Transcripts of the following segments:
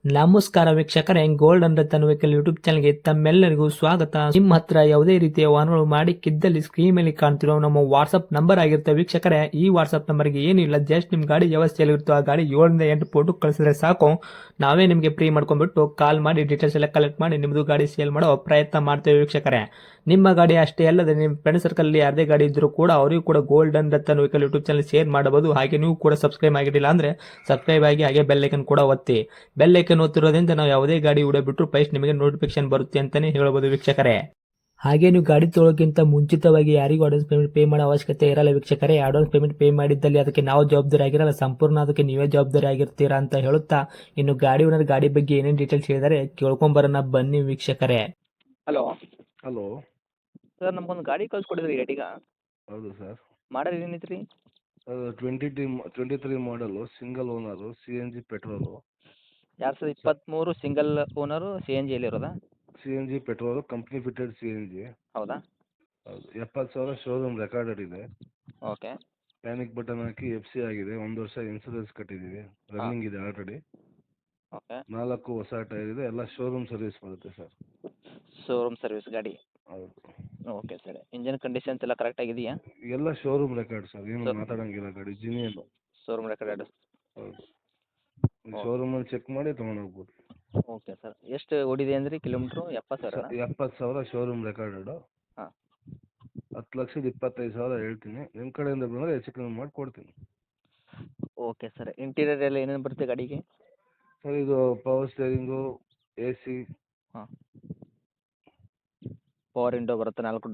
ನಮಸ್ಕಾರ ವೀಕ್ಷಕರೇ, gold and Ratan vehicle YouTube ಚಾನಲ್ಗೆ ತಮ್ಮೆಲ್ಲರಿಗೂ ಸ್ವಾಗತ. ನಿಮ್ಮ ಹತ್ರ ಯಾವುದೇ ರೀತಿಯ ವಾಹನಗಳು ಮಾಡಿಕ್ಕಿದ್ದಲ್ಲಿ ಸ್ಕ್ರೀನ್ ಮೇಲೆ ಕಾಣ್ತಿರೋ ನಮ್ಮ ವಾಟ್ಸ್ಆಪ್ ನಂಬರ್ ಆಗಿರುತ್ತೆ ವೀಕ್ಷಕರೇ. ಈ ವಾಟ್ಸ್ಆಪ್ ನಂಬರ್ಗೆ ಏನಿಲ್ಲ, ಜಸ್ಟ್ ನಿಮ್ಮ ಗಾಡಿ ವ್ಯವಸ್ಥೆಯಲ್ಲಿರುತ್ತೋ ಆ ಗಾಡಿ 7 ಫೋಟೋ ಕಳಿಸಿದ್ರೆ ಸಾಕು, ನಾವೇ ನಿಮಗೆ ಫ್ರೀ ಮಾಡ್ಕೊಂಡ್ಬಿಟ್ಟು ಕಾಲ್ ಮಾಡಿ ಡೀಟೇಲ್ಸ್ ಎಲ್ಲ ಕಲೆಕ್ಟ್ ಮಾಡಿ ನಿಮ್ಮದು ಗಾಡಿ ಸೇಲ್ ಮಾಡೋ ಪ್ರಯತ್ನ ಮಾಡ್ತೇವೆ ವೀಕ್ಷಕರೇ. ನಿಮ್ಮ ಗಾಡಿ ಅಷ್ಟೇ ಅಲ್ಲದೆ ನಿಮ್ಮ ಫ್ರೆಂಡ್ ಸರ್ಕಲ್ ಯಾರದೇ ಗಾಡಿ ಇದ್ರೂ ಕೂಡ ಅವರಿಗೂ ಕೂಡ gold and Ratan vehicle YouTube channel share ಮಾಡಬಹುದು. ಹಾಗೆ ನೀವು ಕೂಡ ಸಬ್ಸ್ಕ್ರೈಬ್ ಆಗಿರಲಿಲ್ಲ ಅಂದ್ರೆ ಸಬ್ಸ್ಕ್ರೈಬ್ ಆಗಿ ಹಾಗೆ ಬೆಲ್ ಐಕನ್ ಕೂಡ ಒತ್ತಿ. ಬೆಲ್ ಐಕನ್ ಒತ್ತಿರೋದ್ರಿಂದ ನಾವು ಯಾವುದೇ ಗಾಡಿ ವಿಡಿಯೋ ಬಿಟ್ಟರು ಫಸ್ಟ್ ನಿಮಗೆ ನೋಟಿಫಿಕೇಶನ್ ಬರುತ್ತೆ ಅಂತಾನೆ ಹೇಳಬಹುದು ವೀಕ್ಷಕರೇ. ಹಾಗೆ ನೀವು ಗಾಡಿ ತೊಳೋಕ್ಕಿಂತ ಮುಂಚಿತವಾಗಿ ಯಾರಿಗೂ ಅಡ್ವಾನ್ಸ್ ಪೇಮೆಂಟ್ ಪೇ ಮಾಡೋ ಅವಶ್ಯಕತೆ ಇರಲ್ಲ ವೀಕ್ಷಕರೇ. ಅಡ್ವಾನ್ಸ್ ಪೇಮೆಂಟ್ ಪೇ ಮಾಡಿದ್ದಲ್ಲಿ ಅದಕ್ಕೆ ನಾವು ಜವಾಬ್ದಾರಿ ಆಗಿರಲ್ಲ, ಸಂಪೂರ್ಣ ಅದಕ್ಕೆ ನೀವೇ ಜವಾಬ್ದಾರಿ ಆಗಿರ್ತೀರಾ ಅಂತ ಹೇಳುತ್ತಾ, ಇನ್ನು ಗಾಡಿ ಓನರ್ ಗಾಡಿ ಬಗ್ಗೆ ಏನೇನು ಡೀಟೇಲ್ಸ್ ಹೇಳಿದರೆ ಕೇಳ್ಕೊಂಬರೋಣ ಬನ್ನಿ ವೀಕ್ಷಕರೇ. ಹಲೋ ಹಲೋ ಸರ್, ನಮ್ಗೊಂದು ಗಾಡಿ ಕಳ್ಸ್ಕೊಡಿದ್ರಿ ಎಟಿಗ. ಹೌದು ಸರ್. ಮಾಡಲ್ ಏನೈತ್ರಿ? ಅದು 23 ಮಾಡಲು, single owner, CNG petrol. 2023 single owner CNG ಇರೋದಾ? CNG petrol, company fitted CNG. ಹೌದಾ? ಹೌದು. 70,000 ಶೋರೂಮ್ ರೆಕಾರ್ಡೆಡ್ ಇದೆ. ಓಕೆ. ಪ್ಯಾನಿಕ್ ಬಟನ್ ಹಾಕಿ FC ಆಗಿದೆ. 1 ವರ್ಷ ಇನ್ಸೂರೆನ್ಸ್ ಕಟ್ಟಿದ್ದೀವಿ. ರನ್ನಿಂಗ್ ಇದೆ ಆಲ್ರೆಡಿ. ಓಕೆ. 4 ಹೊಸ ಟೈರ್ ಇದೆ. ಎಲ್ಲ ಶೋರೂಮ್ ಸರ್ವಿಸ್ ಬರುತ್ತೆ ಸರ್. ಶೋರೂಮ್ ಸರ್ವಿಸ್ ಗಾಡಿ. ಹೌದು. Okay sir. ಇಂಜಿನ್ ಕಂಡೀಷನ್ಸ್ ಎಲ್ಲ ಕರೆಕ್ಟ್ ಆಗಿದೆಯಾ? ಎಲ್ಲ ಶೋರೂಮ್ ರೆಕಾರ್ಡ್ ಸರ್. ಏನು ಮಾತಾಡೋಂಗಿಲ್ಲ ಗಾಡಿ ಜಿನಿಯನ್. Showroom record. ಹೌದು. ಶೋರೂಮಲ್ಲಿ ಚೆಕ್ ಮಾಡಿ ತೊಗೊಂಡೋಗ್ಬೋದು. Okay sir. ಎಷ್ಟು ಓಡಿದೆ ಅಂದ್ರಿ ಕಿಲೋಮೀಟ್ರು? 70,000? 70,000 showroom recorded. ಹಾಂ. 10,25,000 ಹೇಳ್ತೀನಿ. ನಿಮ್ಮ ಕಡೆಯಿಂದ ಬಂದರೆ ಹೆಚ್ಚು ಕಮ್ಮಿ ಮಾಡಿ ಕೊಡ್ತೀನಿ. Okay sir. ಇಂಟೀರಿಯರ್ ಎಲ್ಲ ಏನೇನು ಬರುತ್ತೆ ಗಾಡಿಗೆ? ಸರ್ ಇದು ಪವರ್ ಸ್ಟೇರಿಂಗು, AC, ಹಾಂ. ಪವರ್ ವಿಂಡೋ ಬರುತ್ತೆ, 4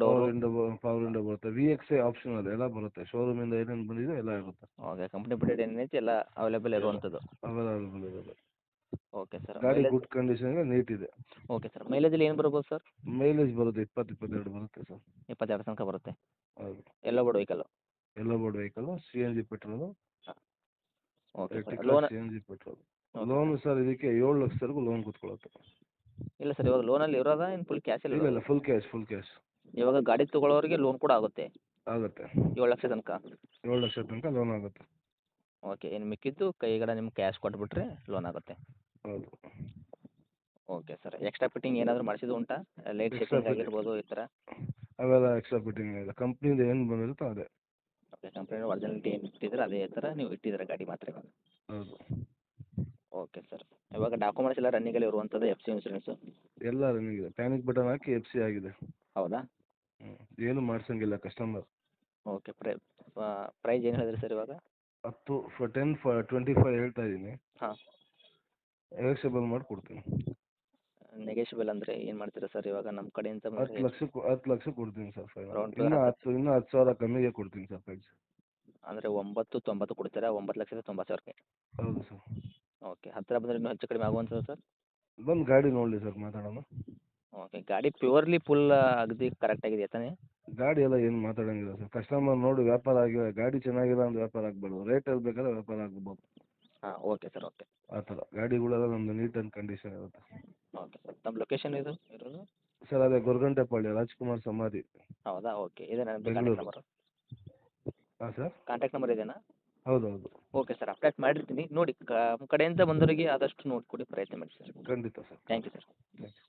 ಪವರ್ ವಿಂಡೋ ಬರುತ್ತೆ. VXI ಆಪ್ಷನ್ ಅದು ಎಲ್ಲ ಬರುತ್ತೆ. ಶೋರೂಮಿಂದ ಏನೇನು ಬಂದಿದೆ ಎಲ್ಲ ಇರುತ್ತೆ. ಓಕೆ. ಕಂಪ್ನಿ ಬಿಟ್ಟೆಡ್ ಏನೈತಿ ಎಲ್ಲ ಅವೈಲೇಬಲ್ ಇರುವಂಥದ್ದು. ಅವೈಲೇಬಲ್ ಇರುತ್ತೆ. Okay sir. ಗಾಡಿ ಗುಡ್ ಕಂಡೀಷನ್ಗೆ ನೀಟ್ ಇದೆ. Okay sir. ಮೈಲೇಜಲ್ಲಿ ಏನು ಬರ್ಬೋದು ಸರ್? ಮೈಲೇಜ್ ಬರುತ್ತೆ 20-22 ಬರುತ್ತೆ ಸರ್. 22 ತನಕ ಬರುತ್ತೆ. ಹೌದು. ಎಲ್ಲ ಬೋರ್ಡ್ ವೆಹಿಕಲ್ಲು. ಎಲ್ಲೋ board vehicle, CNG petrol, okay sir. Ertiga CNG petrol. Loan sir ಇದಕ್ಕೆ 7 ಲಕ್ಷವರೆಗೂ ಲೋನ್ ಕೂತ್ಕೊಳ್ಳುತ್ತೆ. ಇಲ್ಲ ಸರ್, ಇವಾಗ ಲೋನಲ್ಲಿ ಇರೋದಾ ಏನು ಫುಲ್ ಕ್ಯಾಶಲ್ಲಿ? ಇಲ್ಲ ಫುಲ್ ಕ್ಯಾಶ್. ಇವಾಗ ಗಾಡಿ ತೊಗೊಳ್ಳೋರಿಗೆ ಲೋನ್ ಕೂಡ ಆಗುತ್ತೆ ಆಗುತ್ತೆ. 7 ಲಕ್ಷ ತನಕ. 7 ಲಕ್ಷ ತನಕ ಲೋನ್ ಆಗುತ್ತೆ. ಓಕೆ. ಇನ್ನು ಮಿಕ್ಕಿದ್ದು ಕೈಗಡೆ ನಿಮ್ಗೆ ಕ್ಯಾಶ್ ಕೊಟ್ಬಿಟ್ರೆ ಲೋನ್ ಆಗುತ್ತೆ. ಹೌದು. Okay sir. ಎಕ್ಸ್ಟ್ರಾ ಫಿಟ್ಟಿಂಗ್ ಏನಾದರೂ ಮಾಡಿಸಿದ್ದು ಉಂಟಾ? ಲೈಟ್ ಸೆಟ್ಟಿಂಗ್ ಆಗಿರ್ಬೋದು ಈ ಥರ? ಅವೆಲ್ಲ ಎಕ್ಸ್ಟ್ರಾ ಫಿಟ್ಟಿಂಗ್ ಇದೆ. ಕಂಪ್ನಿಯಿಂದ ಏನು ಬಂದಿರುತ್ತೋ ಅದೇ. ಓಕೆ. ಕಂಪ್ನಿ ಒರಿಜಿನಾಲಿಟಿ ಏನು ಇಟ್ಟಿದ್ರೆ ಅದೇ ಥರ ನೀವು ಇಟ್ಟಿದ್ದೀರ ಗಾಡಿ ಮಾತ್ರ ಇವಾಗ? ಹೌದು. Okay sir. ಇವಾಗ ಡಾಕ್ಯುಮೆಂಟ್ಸ್ ಎಲ್ಲ ರನ್ನಿಂಗಲ್ಲಿ ಇರುವಂಥದ್ದು, FC ಇನ್ಸೂರೆನ್ಸು ಎಲ್ಲ ರನ್ನಿಂಗ್ ಇದೆ. ಪ್ಯಾನಿಕ್ ಬಟನ್ ಹಾಕಿ FC ಆಗಿದೆ. ಹೌದಾ? ಏನು ಮಾಡ್ಸಂಗಿಲ್ಲ ಕಸ್ಟಮರ್. ಓಕೆ. ಪ್ರೈಸ್ ಏನು ಹೇಳಿದ್ರಿ ಸರ್ ಇವಾಗ? 25 ಹೇಳ್ತಾ ಇದ್ದೀನಿ. ಹಾಂ. ನೆಗೋಷಿಯಬಲ್ ಮಾಡಿ ಕೊಡ್ತೀನಿ. ನೆಗೆಷಿಬಲ್ ಅಂದರೆ ಏನು ಮಾಡ್ತೀರಾ ಸರ್ ಇವಾಗ ನಮ್ಮ ಕಡೆಯಿಂದ? 10 ಲಕ್ಷ ಕೊಡ್ತೀನಿ ಸರ್ ಫೈನಲ್. Around ಇನ್ನೂ 10,000 ಕಮ್ಮಿಗೆ ಕೊಡ್ತೀನಿ ಸರ್ ಪ್ರೈಸ್. ಅಂದರೆ 990 ಕೊಡ್ತೀರಾ? 9,90,000ಕ್ಕೆ. ಹೌದು ಸರ್. ಓಕೆ. ಹತ್ತಿರ ಬಂದರೆ ಇನ್ನೂ ಹೆಚ್ಚು ಕಡಿಮೆ ಆಗುವಂಥದ್ದು ಸರ್? ಬಂದು ಗಾಡಿ ನೋಡಲಿ ಸರ್, ಮಾತಾಡೋಣ. ಓಕೆ. ಗಾಡಿ ಪ್ಯೂರ್ಲಿ ಫುಲ್ ಅಗದಿ ಕರೆಕ್ಟ್ ಆಗಿದೆಯಾ ತಾನೇ? ಗಾಡಿ ಎಲ್ಲ ಏನು ಮಾತಾಡೋಂಗಿಲ್ಲ ಸರ್. ಕಸ್ಟಮರ್ ನೋಡಿ ವ್ಯಾಪಾರ ಆಗಿಲ್ಲ, ಗಾಡಿ ಚೆನ್ನಾಗಿಲ್ಲ ಅಂದ್ರೆ ವ್ಯಾಪಾರ ಆಗಬಾರ್ದು. ರೇಟಲ್ಲಿ ಬೇಕಾದ್ರೆ ವ್ಯಾಪಾರ ಆಗ್ಬೋದು. ಹಾಂ. Okay sir. ಓಕೆ. ಆ ಥರ ಗಾಡಿಗಳೆಲ್ಲ ನಮ್ಮದು ನೀಟ್ ಆ್ಯಂಡ್ ಕಂಡೀಷನ್ ಇರುತ್ತೆ. Okay sir. ತಮ್ಮ ಲೊಕೇಶನ್ ಇದು ಇರೋದು? ಸರ್ ಅದೇ ಗೊರಗುಂಟೆಪಾಳ್ಯ, ರಾಜ್ಕುಮಾರ್ ಸಮಾಧಿ. ಹೌದಾ? ಓಕೆ. ಇದೇನಾ ಕಾಂಟ್ಯಾಕ್ಟ್ ಬೆಂಗಳೂರು. ನಂಬರು? ಹಾಂ ಸರ್. ಕಾಂಟ್ಯಾಕ್ಟ್ ನಂಬರ್ ಇದೇನಾ? ಹೌದು. Okay sir. ಅಪ್ಡೇಟ್ ಮಾಡಿರ್ತೀನಿ ನೋಡಿ. ನಮ್ಮ ಕಡೆಯಿಂದ ಬಂದವರಿಗೆ ಆದಷ್ಟು ನೋಡಿಕೊಡಿ ಪ್ರಯತ್ನ ಮಾಡಿ ಸರ್. ಖಂಡಿತ sir. Thank you sir. Thank you.